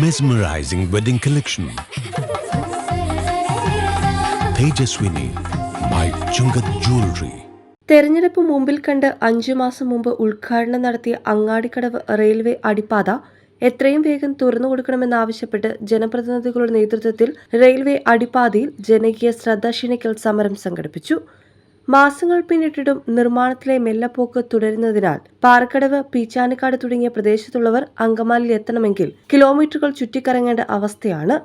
Mesmerizing wedding collection. Tejaswini by Chungat Jewelry. തെരഞ്ഞെടുപ്പ് മുമ്പിൽ കണ്ട് 5 മാസം മുമ്പ് ഉദ്ഘാടനം നടത്തിയ അങ്ങാടിക്കടവ് റെയിൽവേ അടിപ്പാത എത്രയും വേഗം തുറന്നുകൊടുക്കണമെന്നാവശ്യപ്പെട്ട് ജനപ്രതിനിധികളുടെ നേതൃത്വത്തിൽ റെയിൽവേ അടിപ്പാതയിൽ ജനകീയ ശ്രദ്ധ ക്ഷണിക്കൽ സമരം സംഘടിപ്പിച്ചു. മാസങ്ങൾ പിന്നിട്ടിട്ടും നിർമ്മാണത്തിലെ മെല്ലപ്പോക്ക് തുടരുന്നതിനാൽ പാറക്കടവ്, പീച്ചാനിക്കാട് തുടങ്ങിയ പ്രദേശത്തുള്ളവർ അങ്കമാലിയിൽ എത്തണമെങ്കിൽ കിലോമീറ്ററുകൾ ചുറ്റിക്കറങ്ങേണ്ട അവസ്ഥയാണ്.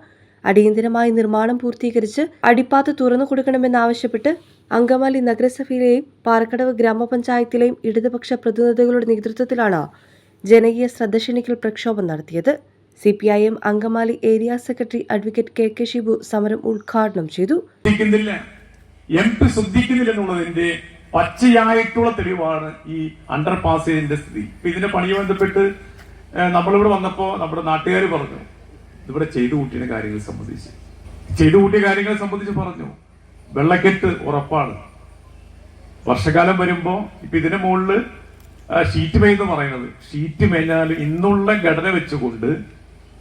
അടിയന്തരമായി നിർമ്മാണം പൂർത്തീകരിച്ച് അടിപ്പാത തുറന്നു കൊടുക്കണമെന്നാവശ്യപ്പെട്ട് അങ്കമാലി നഗരസഭയിലെയും പാറക്കടവ് ഗ്രാമപഞ്ചായത്തിലെയും ഇടതുപക്ഷ പ്രതിനിധികളുടെ നേതൃത്വത്തിലാണ് ജനകീയ ശ്രദ്ധ ക്ഷണിക്കൽ പ്രക്ഷോഭം നടത്തിയത്. CPIM Angamaly area secretary advocate KK Shibu സമരം ഉദ്ഘാടനം ചെയ്തു. ശ്രദ്ധിക്കുന്നില്ല എന്നുള്ളതിന്റെ പച്ചയായിട്ടുള്ള തെളിവാണ് ഈ അണ്ടർപാസിന്റെ സ്ഥിതി. ഇതിന്റെ പണിയുമായി ബന്ധപ്പെട്ട് നമ്മളിവിടെ വന്നപ്പോ നമ്മുടെ നാട്ടുകാർ പറഞ്ഞു, ഇവിടെ ചെയ്തു കൂട്ടിയ കാര്യങ്ങളെ സംബന്ധിച്ച് പറഞ്ഞു. വെള്ളക്കെട്ട് ഉറപ്പാണ്. വർഷകാലം വരുമ്പോ ഇപ്പൊ ഇതിന്റെ മുകളില് ഷീറ്റ് മേയെന്ന് പറയുന്നത്, ഷീറ്റ് മേഞ്ഞാൽ ഇന്നുള്ള ഘടന വെച്ചുകൊണ്ട്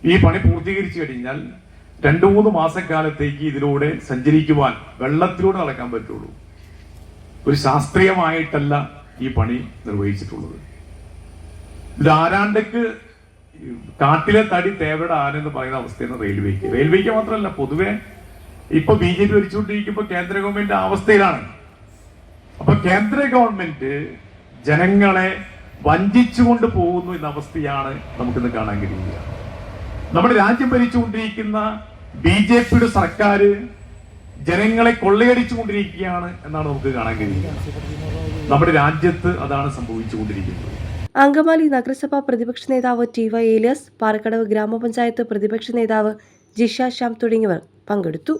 ഈ പണി പൂർത്തീകരിച്ചു കഴിഞ്ഞാൽ 2-3 മാസക്കാലത്തേക്ക് ഇതിലൂടെ സഞ്ചരിക്കുവാൻ, വെള്ളത്തിലൂടെ നടക്കാൻ പറ്റുള്ളൂ. ഒരു ശാസ്ത്രീയമായിട്ടല്ല ഈ പണി നിർവഹിച്ചിട്ടുള്ളത്. ഇത് ആരാണ്ടക്ക് കാട്ടിലെ തടി തേവയുടെ ആനെന്ന് പറയുന്ന അവസ്ഥയാണ് റെയിൽവേക്ക് മാത്രമല്ല പൊതുവെ ഇപ്പൊ BJP ഭരിച്ചുകൊണ്ടിരിക്കുമ്പോ കേന്ദ്ര ഗവൺമെന്റ് അവസ്ഥയിലാണ്. അപ്പൊ കേന്ദ്ര ഗവൺമെന്റ് ജനങ്ങളെ വഞ്ചിച്ചുകൊണ്ട് പോകുന്നു എന്ന അവസ്ഥയാണ് നമുക്കിന്ന് കാണാൻ കഴിയുക. നമ്മുടെ രാജ്യം ഭരിച്ചുകൊണ്ടിരിക്കുന്ന BJPയുടെ സർക്കാർ ജനങ്ങളെ കൊള്ളയടിച്ചുകൊണ്ടിരിക്കുകയാണ് എന്നാണ് നമുക്ക് കാണാൻ കഴിയുക. നമ്മുടെ രാജ്യത്ത് അതാണ് സംഭവിച്ചുകൊണ്ടിരിക്കുന്നത്. അങ്കമാലി നഗരസഭാ പ്രതിപക്ഷ നേതാവ് TY ഏലിയാസ്, പാറക്കടവ് ഗ്രാമപഞ്ചായത്ത് പ്രതിപക്ഷ നേതാവ് ജിഷ ശ്യാം തുടങ്ങിയവർ പങ്കെടുത്തു.